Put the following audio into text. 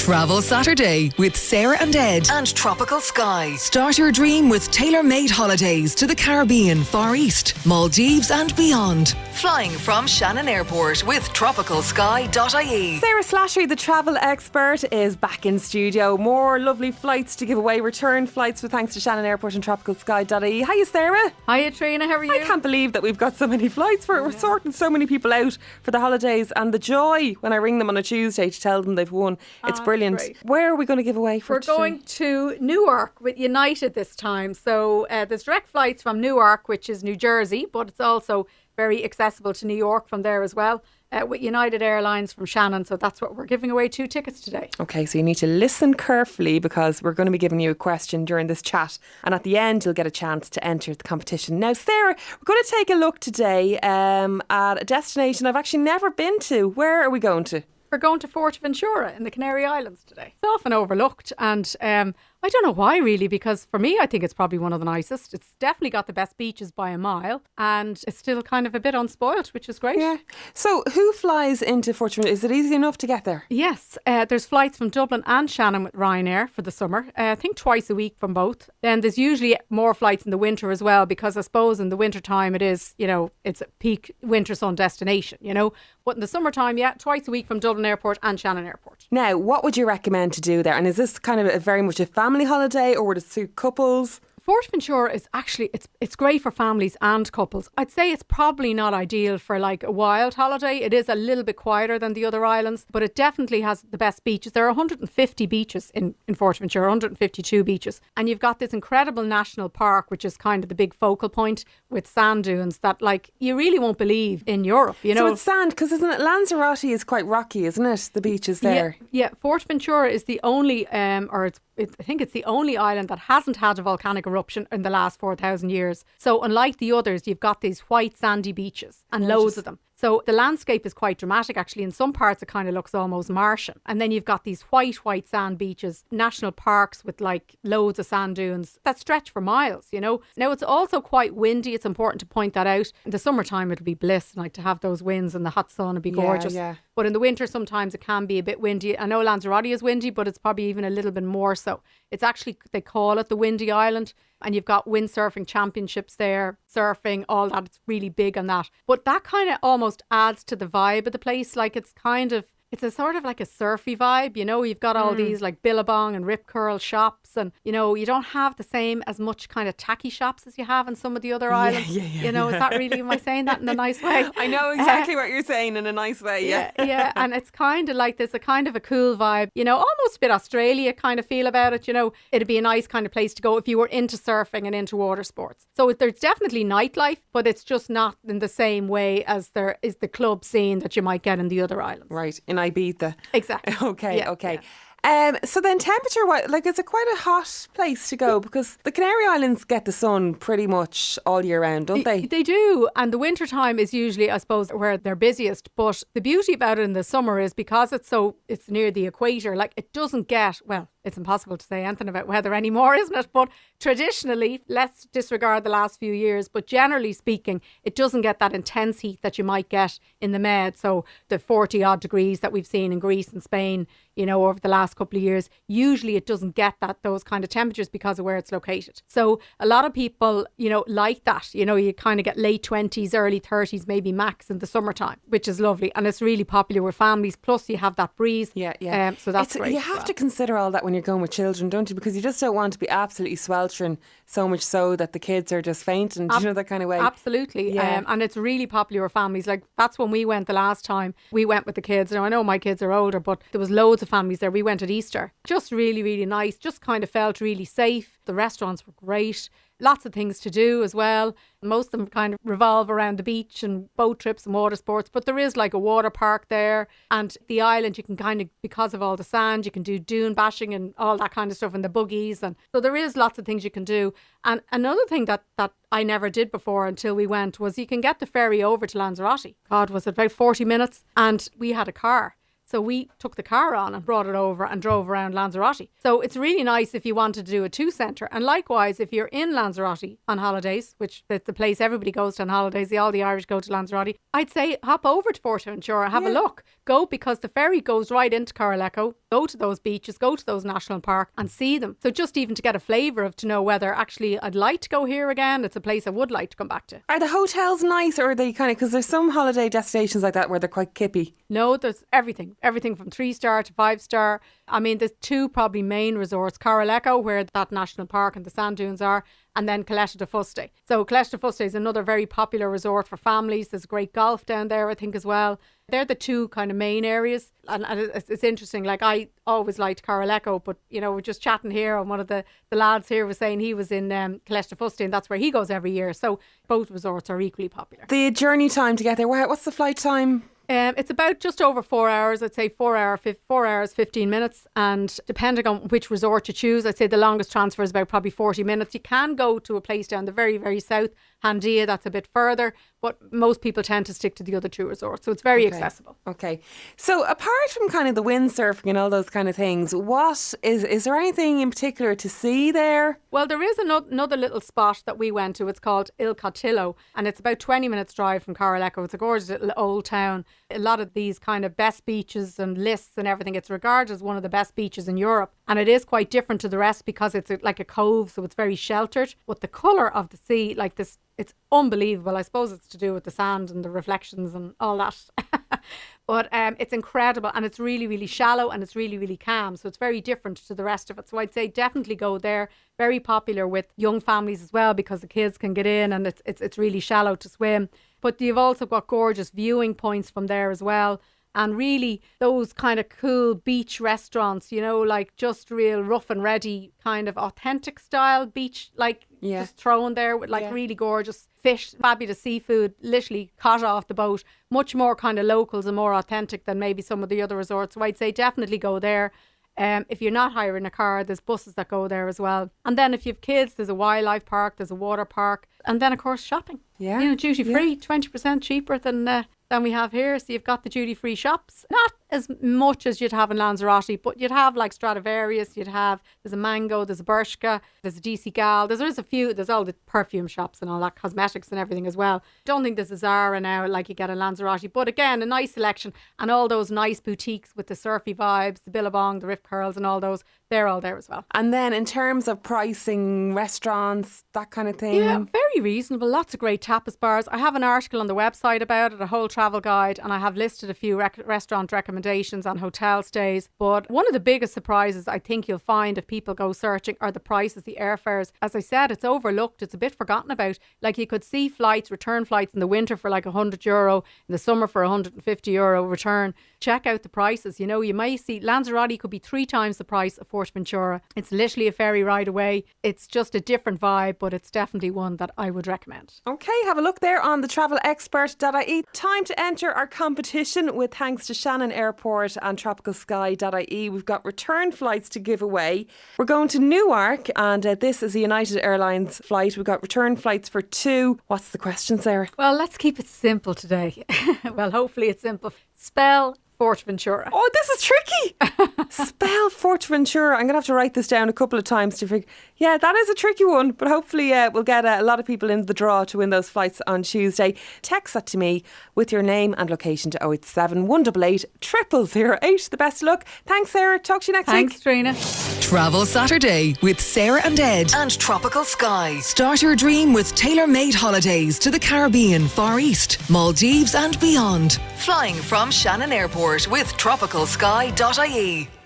Travel Saturday with Sarah and Ed and Tropical Sky. Start your dream with tailor-made holidays to the Caribbean, Far East, Maldives and beyond. Flying from Shannon Airport with tropicalsky.ie. Sarah Slattery, the travel expert, is back in studio. More lovely flights to give away. Return flights with thanks to Shannon Airport and tropicalsky.ie. Hiya, Sarah. Hiya, Trina. How are you? I can't believe that we've got so many flights. We're sorting so many people out for the holidays, and the joy when I ring them on a Tuesday to tell them they've won. It's brilliant. Great. Where are we going to give away for We're going to Newark with United this time. So there's direct flights from Newark, which is New Jersey, but it's also very accessible to New York from there as well, with United Airlines from Shannon. So that's what we're giving away, 2 tickets today. Okay, so you need to listen carefully because we're going to be giving you a question during this chat, and at the end you'll get a chance to enter the competition. Now, Sarah, we're going to take a look today at a destination I've actually never been to. Where are we going to? We're going to Fuerteventura in the Canary Islands today. It's often overlooked, and I don't know why really, because for me I think it's probably one of the nicest. It's definitely got the best beaches by a mile, and it's still kind of a bit unspoilt, which is great. Yeah. So who flies into Fuerteventura? Is it easy enough to get there? Yes, there's flights from Dublin and Shannon with Ryanair for the summer. I think twice a week from both. Then there's usually more flights in the winter as well, because I suppose in the winter time it is, it's a peak winter sun destination, But in the summertime, twice a week from Dublin Airport and Shannon Airport. Now, what would you recommend to do there? And is this kind of very much a family holiday, or would it suit couples? Fuerteventura is actually, it's great for families and couples. I'd say it's probably not ideal for like a wild holiday. It is a little bit quieter than the other islands, but it definitely has the best beaches. There are 150 beaches in Fuerteventura, 152 beaches. And you've got this incredible national park, which is kind of the big focal point with sand dunes that you really won't believe in Europe, So it's sand, because isn't it, Lanzarote is quite rocky, isn't it? The beaches there. Yeah. Fuerteventura is the only, I think it's the only island that hasn't had a volcanic eruption in the last 4,000 years. So unlike the others, you've got these white sandy beaches and loads of them. So the landscape is quite dramatic actually. In some parts it kind of looks almost Martian. And then you've got these white sand beaches, national parks with loads of sand dunes that stretch for miles, Now it's also quite windy. It's important to point that out. In the summertime it'll be bliss, to have those winds and the hot sun would be gorgeous. Yeah. But in the winter sometimes it can be a bit windy. I know Lanzarote is windy, but it's probably even a little bit more so. It's actually, they call it the Windy Island, and you've got windsurfing championships there, surfing, all that. It's really big on that. But that kind of almost adds to the vibe of the place. It's a sort of like a surfy vibe, You've got all these Billabong and Rip Curl shops, and you don't have the same as much kind of tacky shops as you have in some of the other islands. Yeah. Is that really, am I saying that in a nice way? I know exactly what you're saying in a nice way. Yeah. And it's kind of like there's a kind of a cool vibe, almost a bit Australia kind of feel about it. It'd be a nice kind of place to go if you were into surfing and into water sports. So there's definitely nightlife, but it's just not in the same way as there is the club scene that you might get in the other islands. Right. In Ibiza. Exactly. Okay. Yeah. So then temperature-wise, it's a quite a hot place to go, because the Canary Islands get the sun pretty much all year round, don't they? They do. And the winter time is usually, I suppose, where they're busiest. But the beauty about it in the summer is because it's near the equator, it doesn't get, it's impossible to say anything about weather anymore, isn't it? But traditionally, let's disregard the last few years, but generally speaking, it doesn't get that intense heat that you might get in the Med. So the 40 odd degrees that we've seen in Greece and Spain, over the last couple of years, usually it doesn't get those kind of temperatures because of where it's located. So a lot of people, like that, you kind of get late 20s, early 30s, maybe max in the summertime, which is lovely. And it's really popular with families. Plus you have that breeze. Yeah. So that's great. You have to consider all that when you're going with children, don't you? Because you just don't want to be absolutely sweltering, so much so that the kids are just fainting, that kind of way. Absolutely. Yeah. And it's really popular with families. That's when we went the last time. We went with the kids. Now I know my kids are older, but there was loads of families there. We went at Easter. Just really, really nice. Just kind of felt really safe. The restaurants were great. Lots of things to do as well. Most of them kind of revolve around the beach and boat trips and water sports. But there is a water park there. And the island, you can kind of, because of all the sand, you can do dune bashing and all that kind of stuff, and the buggies. And so there is lots of things you can do. And another thing that I never did before until we went was you can get the ferry over to Lanzarote. God, was it about 40 minutes? And we had a car. So we took the car on and brought it over and drove around Lanzarote. So it's really nice if you wanted to do a two-centre. And likewise, if you're in Lanzarote on holidays, which is the place everybody goes to on holidays, all the Irish go to Lanzarote, I'd say hop over to Fuerteventura and have a look. Go, because the ferry goes right into Coralejo. go to those beaches, go to those national parks and see them. So just even to get a flavour of to know whether actually I'd like to go here again, it's a place I would like to come back to. Are the hotels nice, or are they kind of, because there's some holiday destinations like that where they're quite kippy? No, there's everything from 3-star to 5-star. I mean, there's two probably main resorts, Coraleco, where that national park and the sand dunes are, and then Caleta de Fuste. So Caleta de Fuste is another very popular resort for families. There's great golf down there, I think, as well. They're the two kind of main areas. And it's interesting, like I always liked Coraleco, but, you know, we're just chatting here and one of the lads here was saying he was in Caleta de Fuste and that's where he goes every year. So both resorts are equally popular. The journey time to get there, what's the flight time? It's about just over 4 hours. I'd say 4 hours, 15 minutes. And depending on which resort you choose, I'd say the longest transfer is about probably 40 minutes. You can go to a place down the very, very south, Handia, that's a bit further. But most people tend to stick to the other two resorts. So it's very accessible. Okay. So apart from kind of the windsurfing and all those kind of things, what is there anything in particular to see there? Well, there is another little spot that we went to. It's called Il Cotillo. And it's about 20 minutes drive from Coraleco. It's a gorgeous little old town. A lot of these kind of best beaches and lists and everything, it's regarded as one of the best beaches in Europe. And it is quite different to the rest because it's like a cove, so it's very sheltered. But the colour of the sea, like this, it's unbelievable. I suppose it's to do with the sand and the reflections and all that. But it's incredible, and it's really, really shallow, and it's really, really calm. So it's very different to the rest of it. So I'd say definitely go there. Very popular with young families as well because the kids can get in and it's really shallow to swim. But you've also got gorgeous viewing points from there as well. And really those kind of cool beach restaurants, you know, like just real rough and ready kind of authentic style beach, like just thrown there with like really gorgeous fish, fabulous seafood, literally caught off the boat. Much more kind of locals and more authentic than maybe some of the other resorts. So I'd say definitely go there. If you're not hiring a car, there's buses that go there as well. And then if you have kids, there's a wildlife park, there's a water park. And then, of course, shopping. Yeah. You know, duty free, 20% cheaper than we have here. So you've got the duty free shops. Not as much as you'd have in Lanzarote, but you'd have like Stradivarius, there's a Mango, there's a Bershka, there's a DC Gal, there's a few, there's all the perfume shops and all that, cosmetics and everything as well. Don't think there's a Zara now like you get in Lanzarote, but again, a nice selection and all those nice boutiques with the surfy vibes, the Billabong, the Rip Curls and all those, they're all there as well. And then in terms of pricing, restaurants, that kind of thing? Yeah, very reasonable. Lots of great tapas bars. I have an article on the website about it, a whole travel guide, and I have listed a few restaurant recommendations on hotel stays. But one of the biggest surprises I think you'll find if people go searching are the prices, the airfares. As I said, it's overlooked. It's a bit forgotten about. Like you could see return flights in the winter for like €100, in the summer for €150 return. Check out the prices. You know, you may see Lanzarote could be 3 times the price of Fuerteventura. It's literally a ferry ride away. It's just a different vibe, but it's definitely one that I would recommend. Okay, have a look there on the travelexpert.ie. Time to enter our competition with thanks to Shannon Airport and tropicalsky.ie. We've got return flights to give away. We're going to Newark and this is a United Airlines flight. We've got return flights for 2. What's the question, Sarah? Well, let's keep it simple today. Well, hopefully it's simple. Spell Fuerteventura. Oh, this is tricky. Spell Fuerteventura. I'm going to have to write this down a couple of times to figure. Yeah, that is a tricky one, but hopefully we'll get a lot of people in the draw to win those flights on Tuesday. Text that to me with your name and location to 087 188 0008. The best of luck. Thanks, Sarah. Talk to you next week. Thanks, Trina. Travel Saturday with Sarah and Ed and Tropical Sky. Start your dream with tailor-made holidays to the Caribbean, Far East, Maldives and beyond. Flying from Shannon Airport with tropicalsky.ie.